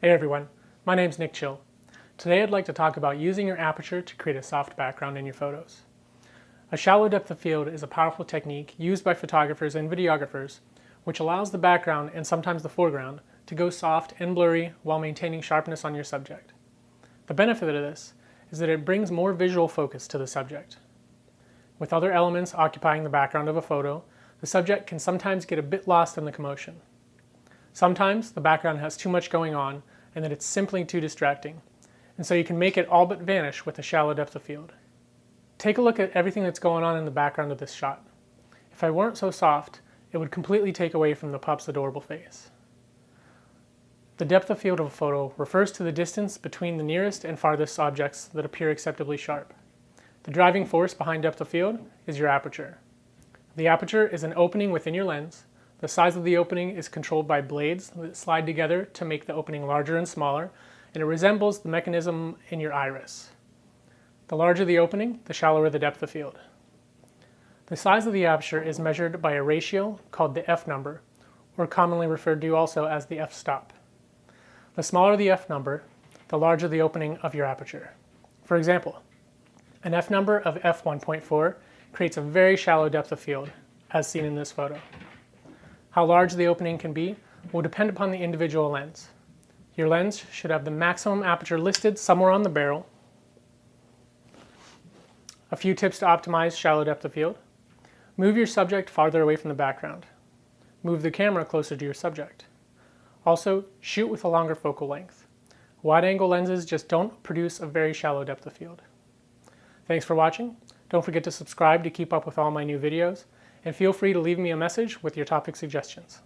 Hey everyone, my name's Nick Chill. Today I'd like to talk about using your aperture to create a soft background in your photos. A shallow depth of field is a powerful technique used by photographers and videographers, which allows the background and sometimes the foreground to go soft and blurry while maintaining sharpness on your subject. The benefit of this is that it brings more visual focus to the subject. With other elements occupying the background of a photo, the subject can sometimes get a bit lost in the commotion. Sometimes the background has too much going on and that it's simply too distracting, and so you can make it all but vanish with a shallow depth of field. Take a look at everything that's going on in the background of this shot. If I weren't so soft, it would completely take away from the pup's adorable face. The depth of field of a photo refers to the distance between the nearest and farthest objects that appear acceptably sharp. The driving force behind depth of field is your aperture. The aperture is an opening within your lens. The size of the opening is controlled by blades that slide together to make the opening larger and smaller, and it resembles the mechanism in your iris. The larger the opening, the shallower the depth of field. The size of the aperture is measured by a ratio called the f number, or commonly referred to also as the f-stop. The smaller the f number, the larger the opening of your aperture. For example, an f number of f1.4 creates a very shallow depth of field, as seen in this photo. How large the opening can be will depend upon the individual lens. Your lens should have the maximum aperture listed somewhere on the barrel. A few tips to optimize shallow depth of field. Move your subject farther away from the background. Move the camera closer to your subject. Also, shoot with a longer focal length. Wide-angle lenses just don't produce a very shallow depth of field. Thanks for watching. Don't forget to subscribe to keep up with all my new videos, and feel free to leave me a message with your topic suggestions.